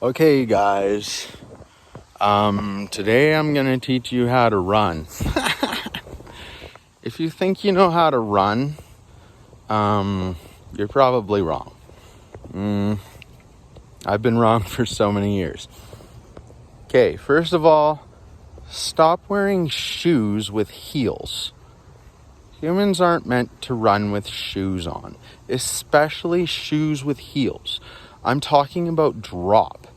Okay, guys. Today I'm gonna teach you how to run. If you think you know how to run, you're probably wrong. I've been wrong for so many years. Okay, first of all, stop wearing shoes with heels. Humans aren't meant to run with shoes on, especially shoes with heels. I'm talking about drop.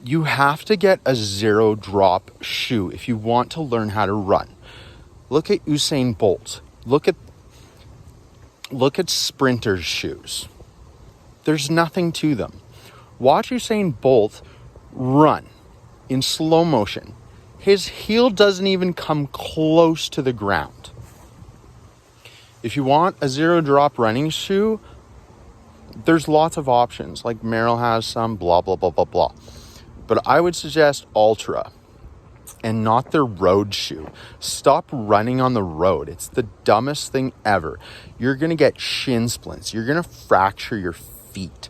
You have to get a zero drop shoe if you want to learn how to run. Look at Usain Bolt. Look at sprinters' shoes. There's nothing to them. Watch Usain Bolt run in slow motion. His heel doesn't even come close to the ground. If you want a zero drop running shoe, there's lots of options. Like Merrell has some, blah, blah, blah, blah, blah. But I would suggest Ultra and not their road shoe. Stop running on the road. It's the dumbest thing ever. You're going to get shin splints. You're going to fracture your feet.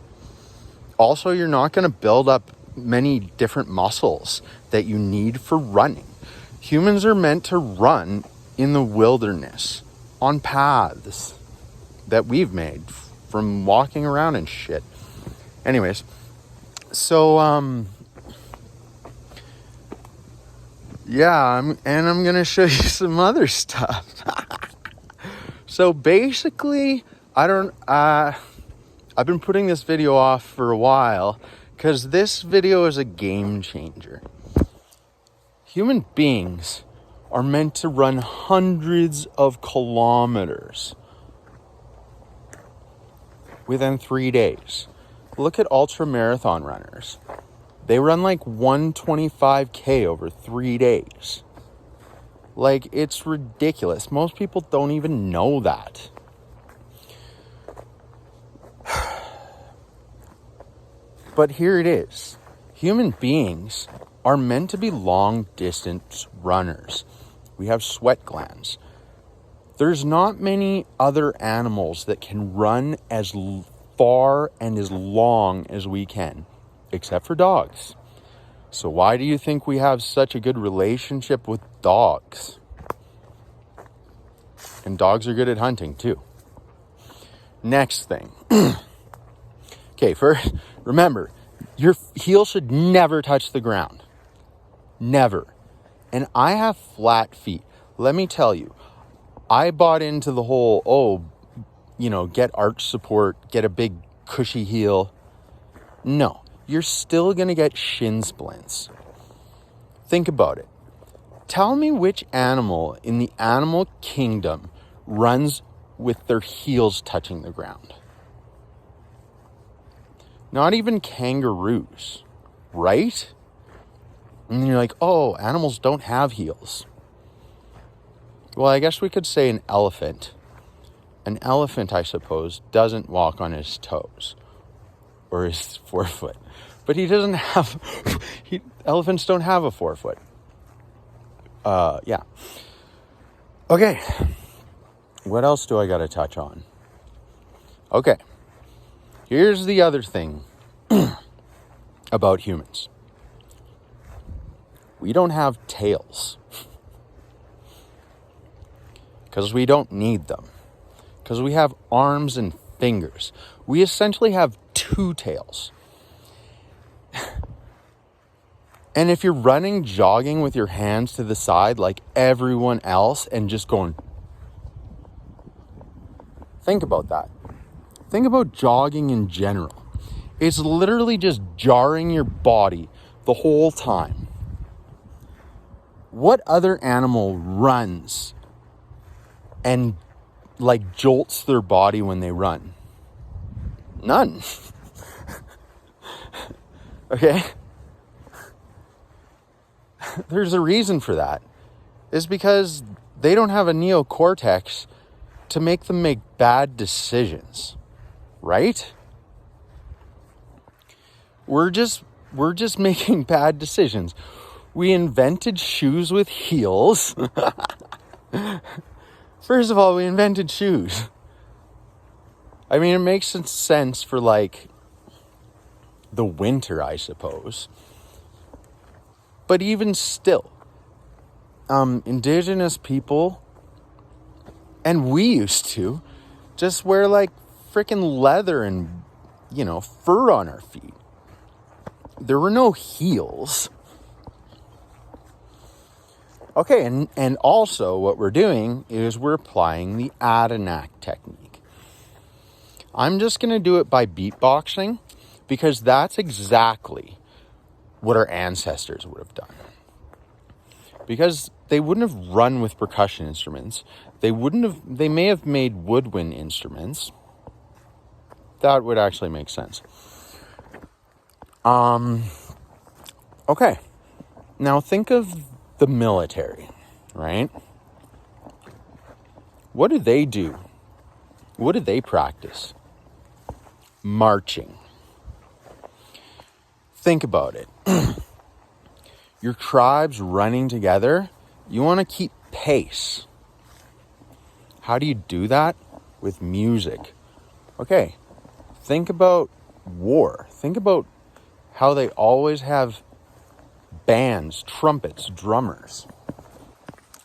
Also, you're not going to build up many different muscles that you need for running. Humans are meant to run in the wilderness on paths that we've made from walking around and shit. Anyways, so I'm going to show you some other stuff. So basically, I've been putting this video off for a while because this video is a game changer. Human beings are meant to run hundreds of kilometers within 3 days. Look at ultra marathon runners. They run like 125K over 3 days. Like, it's ridiculous. Most people don't even know that. But here it is. Human beings are meant to be long distance runners. We have sweat glands. There's not many other animals that can run as far and as long as we can, except for dogs. So why do you think we have such a good relationship with dogs? And dogs are good at hunting too. Next thing. Okay, first, remember, your heel should never touch the ground. Never. And I have flat feet. Let me tell you, I bought into the whole, get arch support, get a big cushy heel. No, you're still going to get shin splints. Think about it. Tell me which animal in the animal kingdom runs with their heels touching the ground. Not even kangaroos, right? And then you're like, oh, animals don't have heels. Well, I guess we could say an elephant. An elephant, I suppose, doesn't walk on his toes or his forefoot. But he doesn't have... elephants don't have a forefoot. Yeah. Okay. What else do I got to touch on? Okay. Here's the other thing about humans. We don't have tails. Because we don't need them. Because we have arms and fingers. We essentially have two tails. And if you're running, jogging with your hands to the side like everyone else and just going... Think about that. Think about jogging in general. It's literally just jarring your body the whole time. What other animal runs and like jolts their body when they run? None. Okay? There's a reason for that. It's because they don't have a neocortex to make them make bad decisions. Right? We're just making bad decisions. We invented shoes with heels. First of all, we invented shoes. I mean, it makes sense for like the winter, I suppose. But even still, indigenous people, and we used to, just wear like freaking leather and, fur on our feet. There were no heels. Okay, and also what we're doing is we're applying the AdanaC technique. I'm just going to do it by beatboxing because that's exactly what our ancestors would have done. Because they wouldn't have run with percussion instruments. They may have made woodwind instruments. That would actually make sense. Okay. Now think of the military, right? What do they do? What do they practice? Marching. Think about it. Your tribe's running together. You want to keep pace. How do you do that? With music. Okay. Think about war. Think about how they always have bands, trumpets, drummers.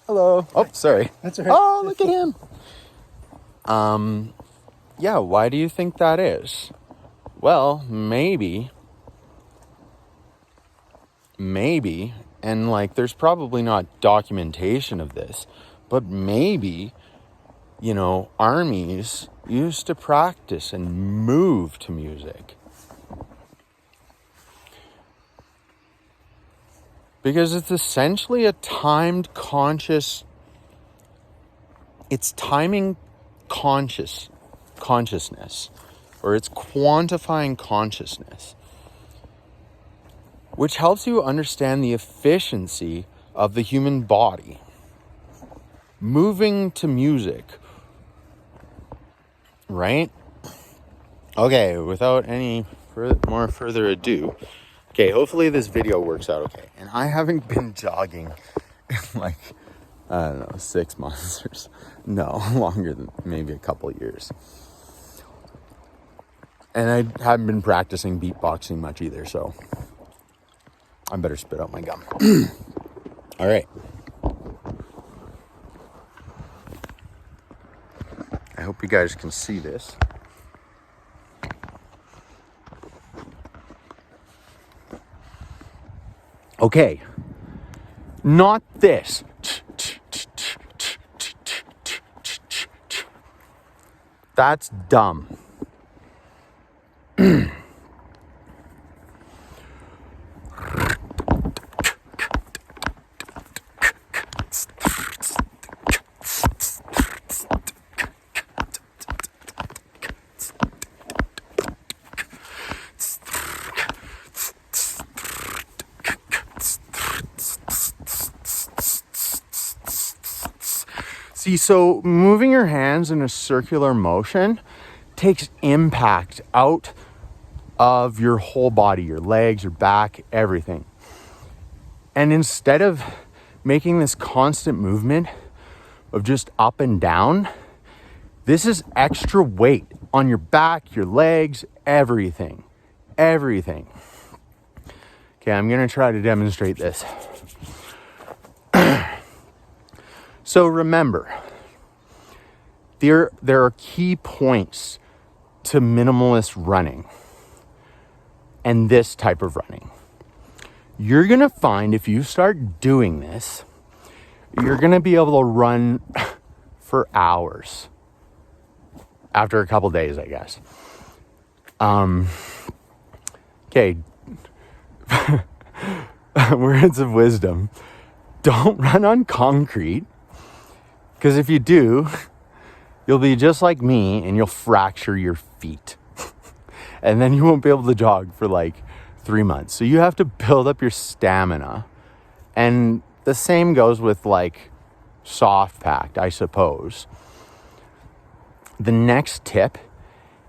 Hello. Oh, sorry. That's all right. Oh, look at him. Yeah, why do you think that is? Well, maybe, and like there's probably not documentation of this, but maybe, armies used to practice and move to music. Because it's essentially a timed consciousness, or it's quantifying consciousness, which helps you understand the efficiency of the human body. Moving to music, right? Okay, without any more further ado, okay, hopefully this video works out okay. And I haven't been jogging in like, I don't know, 6 months or so. No, longer than maybe a couple years. And I haven't been practicing beatboxing much either, so I better spit out my gum. All right. I hope you guys can see this. Okay. Not this. That's dumb. See, so moving your hands in a circular motion takes impact out of your whole body, your legs, your back, everything. And instead of making this constant movement of just up and down, this is extra weight on your back, your legs, everything. Okay, I'm gonna try to demonstrate this. So remember, there are key points to minimalist running and this type of running. You're going to find if you start doing this, you're going to be able to run for hours after a couple days, I guess. Okay. Words of wisdom. Don't run on concrete. Because if you do, you'll be just like me and you'll fracture your feet. And then you won't be able to jog for like 3 months. So you have to build up your stamina. And the same goes with like soft packed, I suppose. The next tip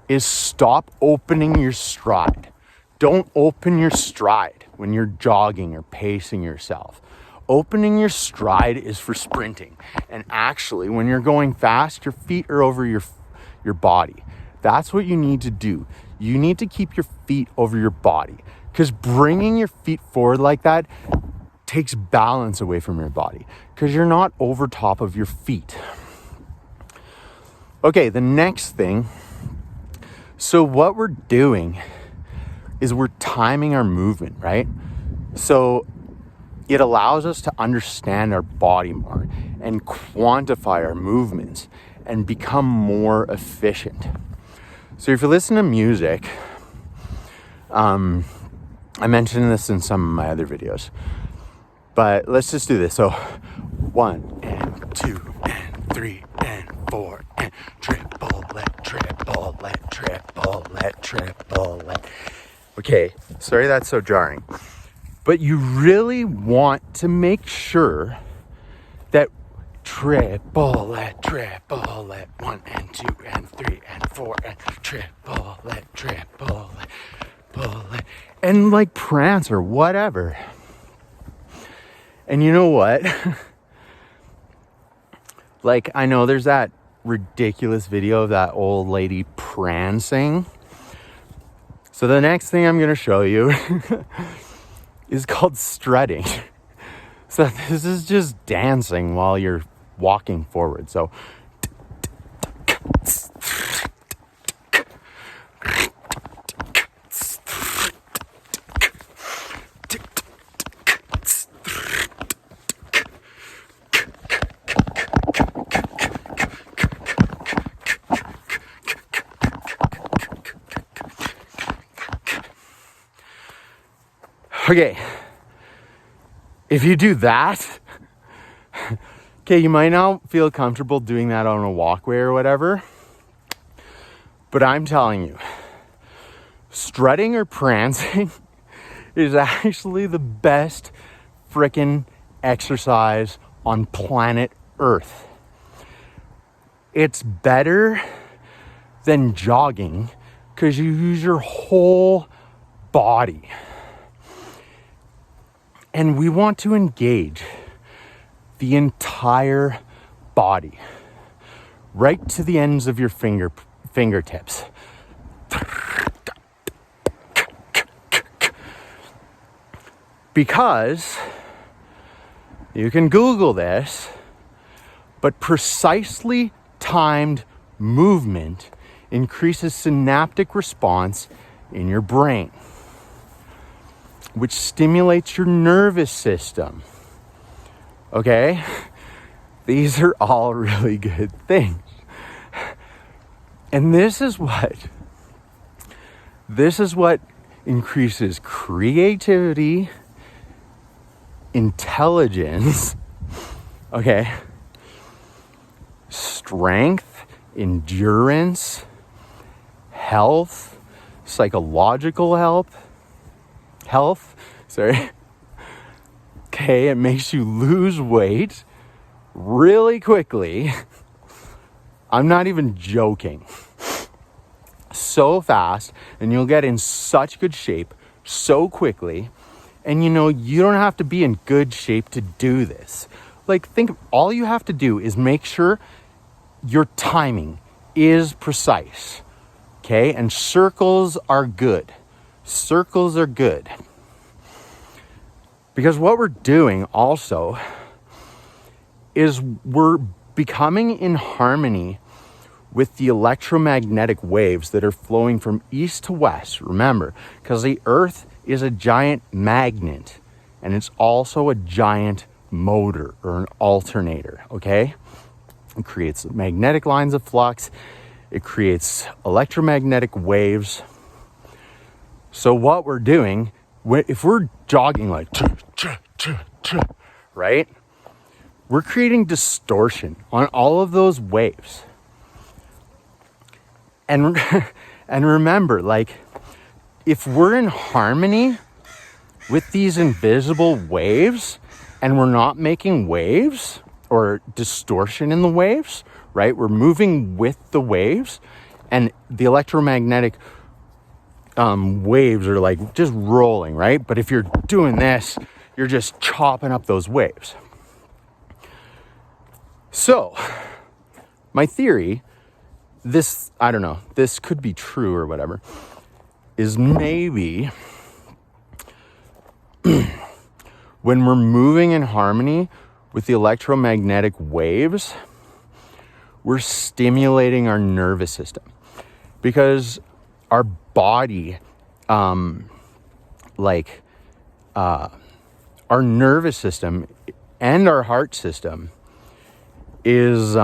is stop opening your stride. Don't open your stride when you're jogging or pacing yourself. Opening your stride is for sprinting. And actually, when you're going fast, your feet are over your body. That's what you need to do. you need to keep your feet over your body, because bringing your feet forward like that takes balance away from your body because you're not over top of your feet. Okay, the next thing. So what we're doing is we're timing our movement, right? So it allows us to understand our body more and quantify our movements and become more efficient. So if you listen to music, I mentioned this in some of my other videos, but let's just do this. So 1 and 2 and 3 and 4 and triplet, triplet, triplet, triplet. Okay, sorry that's so jarring. But you really want to make sure that triplet, 1 and 2 and 3 and 4 and triplet, triplet, and like prance or whatever. And you know what? Like, I know there's that ridiculous video of that old lady prancing. So the next thing I'm going to show you is called strutting. So this is just dancing while you're walking forward. So okay, if you do that, okay, you might not feel comfortable doing that on a walkway or whatever, but I'm telling you, strutting or prancing is actually the best frickin' exercise on planet Earth. It's better than jogging because you use your whole body. And we want to engage the entire body, right to the ends of your fingertips. Because you can Google this, but precisely timed movement increases synaptic response in your brain, which stimulates your nervous system. Okay? These are all really good things. And this is what increases creativity, intelligence, okay, strength, endurance, health, psychological health, sorry. Okay, it makes you lose weight really quickly. I'm not even joking. So fast, and you'll get in such good shape so quickly. And you know, you don't have to be in good shape to do this. Like, think, all you have to do is make sure your timing is precise. Okay, and circles are good. Circles are good. Because what we're doing also is we're becoming in harmony with the electromagnetic waves that are flowing from east to west. Remember, because the Earth is a giant magnet and it's also a giant motor or an alternator, okay? It creates magnetic lines of flux. It creates electromagnetic waves. So what we're doing, if we're jogging like, right? We're creating distortion on all of those waves. And remember, like, if we're in harmony with these invisible waves and we're not making waves or distortion in the waves, right? We're moving with the waves, and the electromagnetic waves are like just rolling, right? But if you're doing this, you're just chopping up those waves. So, my theory, this, I don't know, this could be true or whatever, is maybe when we're moving in harmony with the electromagnetic waves, we're stimulating our nervous system, because our body, our nervous system and our heart system is,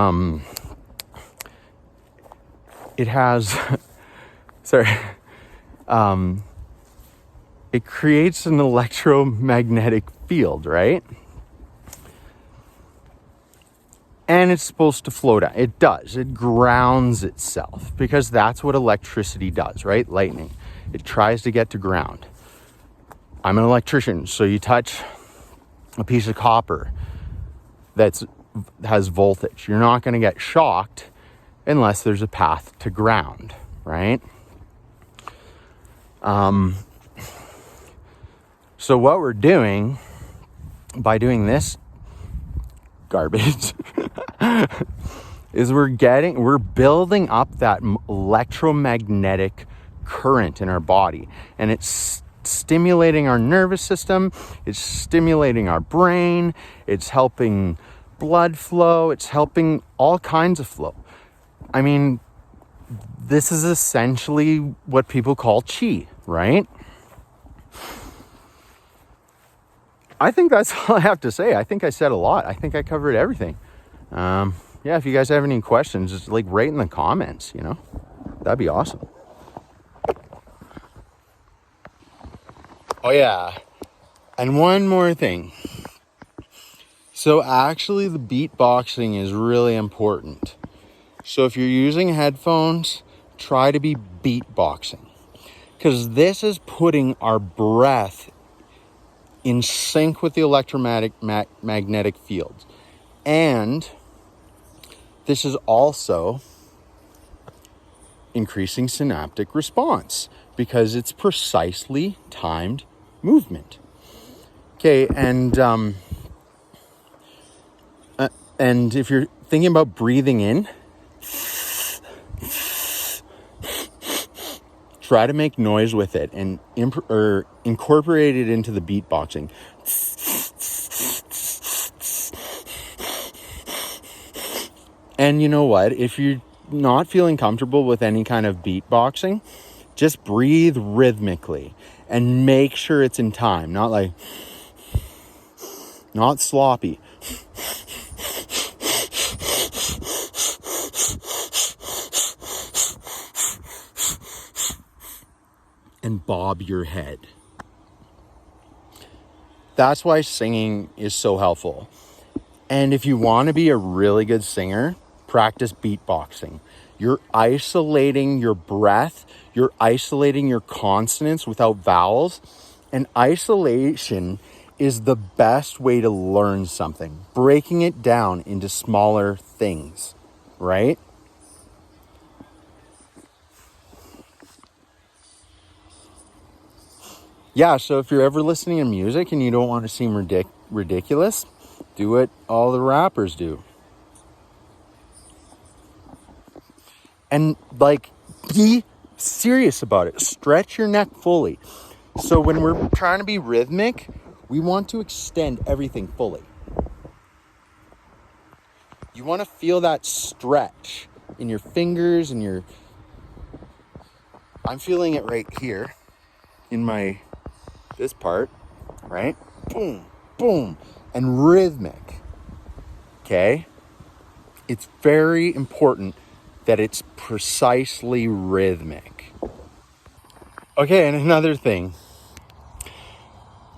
it has, sorry, it creates an electromagnetic field, right? And it's supposed to flow down. It does. It grounds itself, because that's what electricity does, right? Lightning. It tries to get to ground. I'm an electrician, so you touch a piece of copper that has voltage. You're not going to get shocked unless there's a path to ground, right? So what we're doing by doing this garbage is we're building up that electromagnetic current in our body, and it's stimulating our nervous system, it's stimulating our brain, it's helping blood flow, it's helping all kinds of flow. I mean, this is essentially what people call chi, right? I think that's all I have to say. I think I said a lot. I think I covered everything. Yeah, if you guys have any questions, just write in the comments, That'd be awesome. Oh yeah. And one more thing. So actually the beatboxing is really important. So if you're using headphones, try to be beatboxing, because this is putting our breath in sync with the electromagnetic fields. And this is also increasing synaptic response, because it's precisely timed movement. Okay, and if you're thinking about breathing in, try to make noise with it and incorporate it into the beatboxing. And you know what? If you're not feeling comfortable with any kind of beatboxing, just breathe rhythmically and make sure it's in time. Not sloppy. And bob your head. That's why singing is so helpful. And if you want to be a really good singer, practice beatboxing. You're isolating your breath. You're isolating your consonants without vowels. And isolation is the best way to learn something. Breaking it down into smaller things, right? Yeah, so if you're ever listening to music and you don't want to seem ridiculous, do what all the rappers do. And be serious about it. Stretch your neck fully. So when we're trying to be rhythmic, we want to extend everything fully. You want to feel that stretch in your fingers and I'm feeling it right here in this part, right? Boom, boom, and rhythmic. Okay? It's very important that it's precisely rhythmic. Okay, and another thing.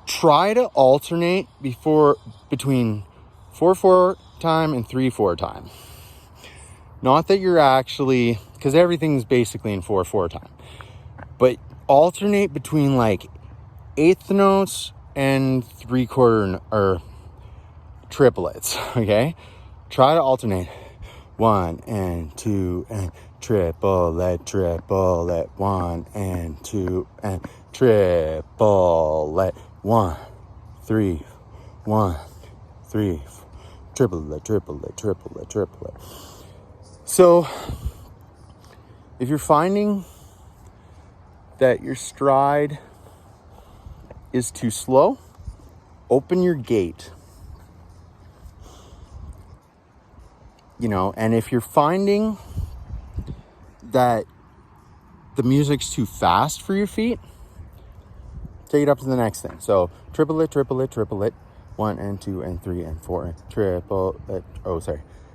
Try to alternate between 4/4 time and 3/4 time. Not that you're actually, because everything's basically in 4/4 time, but alternate between eighth notes and 3/4 or triplets. Okay, try to alternate 1 and 2 and triplet, 1 and 2 and triplet, 1 3 1 3 triplet. So if you're finding that your stride is too slow, open your gait. And if you're finding that the music's too fast for your feet, take it up to the next thing. So triple it, 1 and 2 and 3 and 4 and triple it.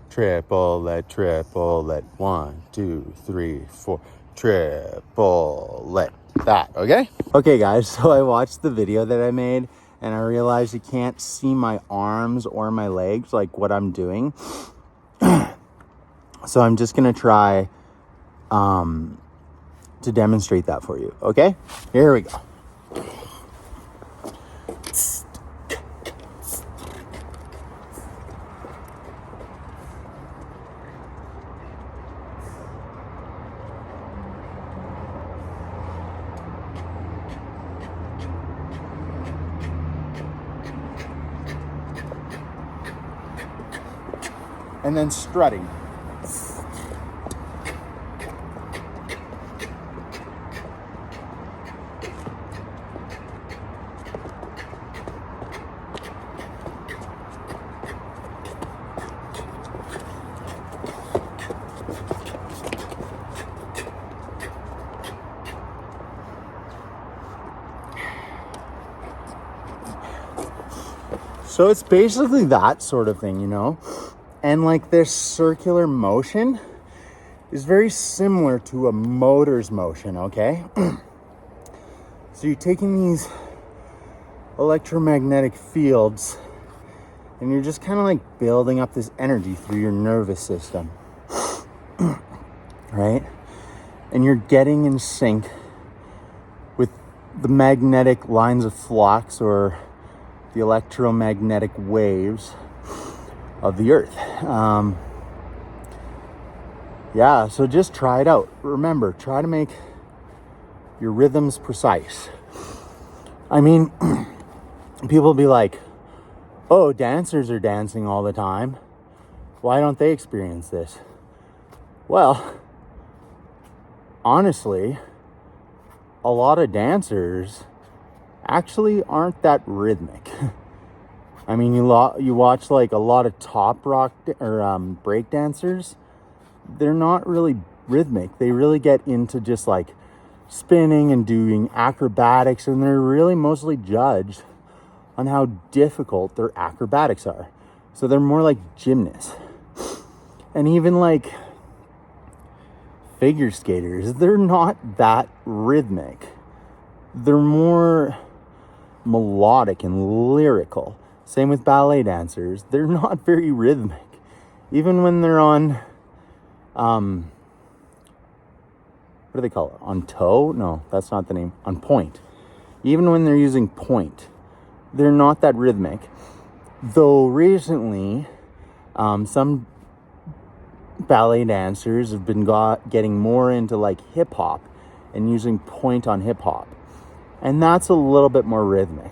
Triple it, 1, 2, 3, 4, triple it. That, okay? Okay, guys, so I watched the video that I made and I realized you can't see my arms or my legs, like what I'm doing. So I'm just gonna try to demonstrate that for you, okay? Here we go. And then strutting. So it's basically that sort of thing, And like this circular motion is very similar to a motor's motion, okay? So you're taking these electromagnetic fields and you're just kind of like building up this energy through your nervous system, right? And you're getting in sync with the magnetic lines of flux or the electromagnetic waves of the earth. So just try it out. Remember, try to make your rhythms precise. I mean, people be like, oh, dancers are dancing all the time. Why don't they experience this? Well, honestly, a lot of dancers actually aren't that rhythmic. I mean, you watch like a lot of top rock or break dancers, they're not really rhythmic. They really get into just like spinning and doing acrobatics, and they're really mostly judged on how difficult their acrobatics are. So they're more like gymnasts. And even like figure skaters, they're not that rhythmic. They're more melodic and lyrical. Same with ballet dancers. They're not very rhythmic. Even when they're on, what do they call it? On toe? No, that's not the name. On point. Even when they're using point, they're not that rhythmic. Though recently, some ballet dancers have been getting more into like hip hop and using point on hip hop. And that's a little bit more rhythmic.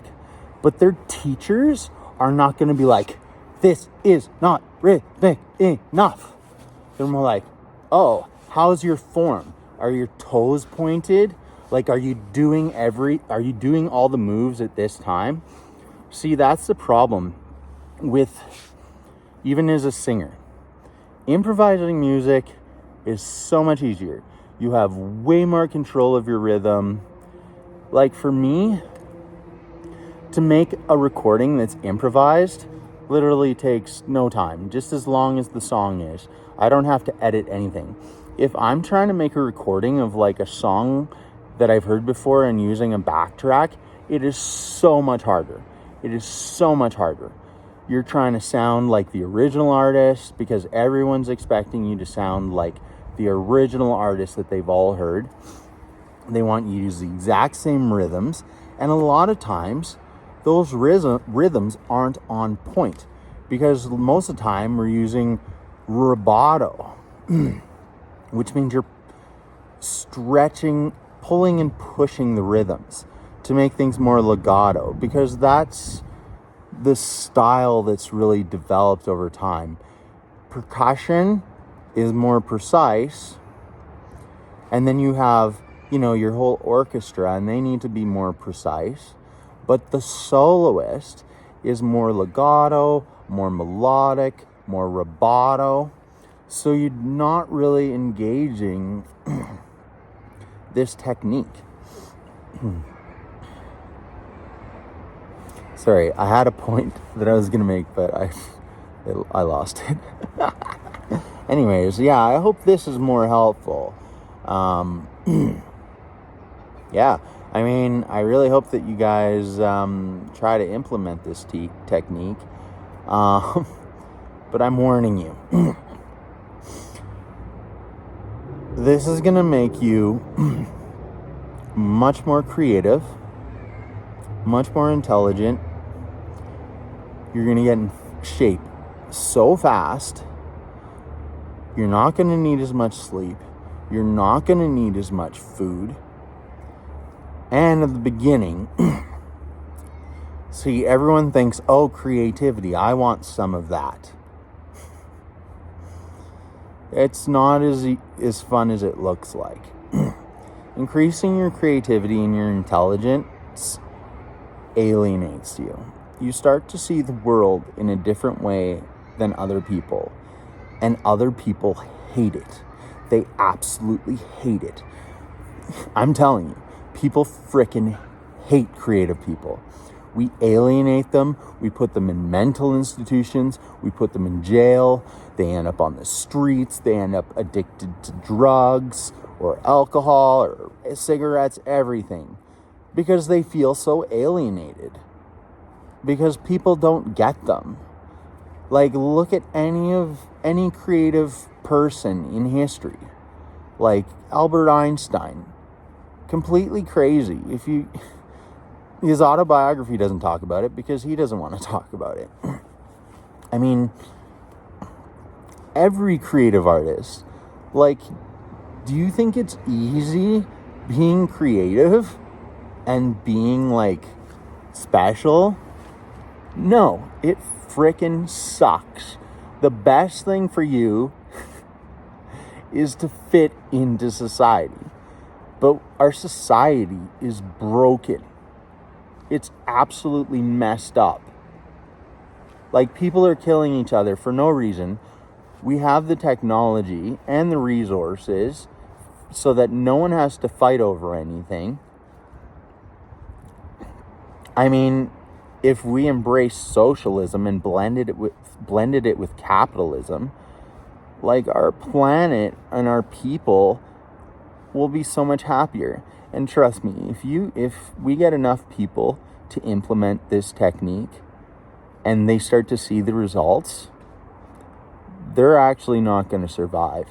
But their teachers are not going to be like, this is not rhythmic enough. They're more like, oh, how's your form? Are your toes pointed? Like, are you doing all the moves at this time? See, that's the problem with, even as a singer, improvising music is so much easier. You have way more control of your rhythm. Like for me, to make a recording that's improvised literally takes no time, just as long as the song is. I don't have to edit anything. If I'm trying to make a recording of like a song that I've heard before and using a backtrack, it is so much harder. It is so much harder. You're trying to sound like the original artist because everyone's expecting you to sound like the original artist that they've all heard. They want you to use the exact same rhythms. And a lot of times, those rhythms aren't on point because most of the time we're using rubato, which means you're stretching, pulling and pushing the rhythms to make things more legato, because that's the style that's really developed over time. Percussion is more precise, and then you have your whole orchestra, and they need to be more precise. But the soloist is more legato, more melodic, more rubato. So you're not really engaging this technique. Sorry, I had a point that I was going to make, but I lost it. Anyways, yeah, I hope this is more helpful. Yeah, I mean, I really hope that you guys try to implement this technique. But I'm warning you. This is going to make you much more creative, much more intelligent. You're going to get in shape so fast. You're not going to need as much sleep. You're not going to need as much food. And at the beginning, see, everyone thinks, oh, creativity, I want some of that. It's not as fun as it looks like. Increasing your creativity and your intelligence alienates you. You start to see the world in a different way than other people. And other people hate it. They absolutely hate it. I'm telling you, people frickin' hate creative people. We alienate them. We put them in mental institutions. We put them in jail. They end up on the streets. They end up addicted to drugs or alcohol or cigarettes, everything. Because they feel so alienated. Because people don't get them. Like, look at any creative person in history. Like Albert Einstein. Completely crazy. His autobiography doesn't talk about it because he doesn't want to talk about it. I mean, every creative artist, like, do you think it's easy being creative and being, like, special? No, it frickin' sucks. The best thing for you is to fit into society. But our society is broken. It's absolutely messed up. Like, people are killing each other for no reason. We have the technology and the resources so that no one has to fight over anything. I mean, if we embrace socialism and blended it with capitalism, like, our planet and our people will be so much happier. And trust me, if we get enough people to implement this technique and they start to see the results, they're actually not going to survive,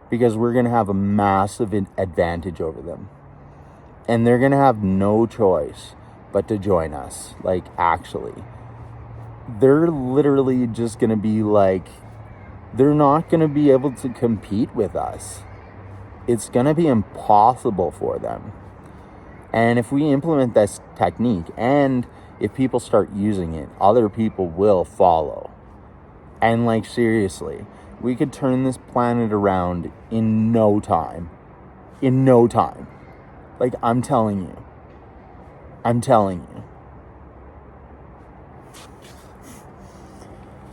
because we're going to have a massive advantage over them. And they're going to have no choice but to join us. Like, actually, they're literally just going to be like, they're not going to be able to compete with us. It's going to be impossible for them. And if we implement this technique, and if people start using it, other people will follow. And, like, seriously, we could turn this planet around in no time. In no time. Like, I'm telling you.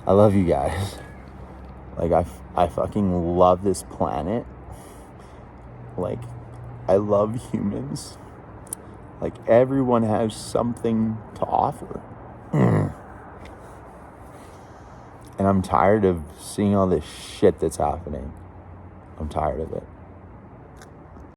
I love you guys. Like, I fucking love this planet. Like, I love humans. Like, everyone has something to offer. And I'm tired of seeing all this shit that's happening. I'm tired of it.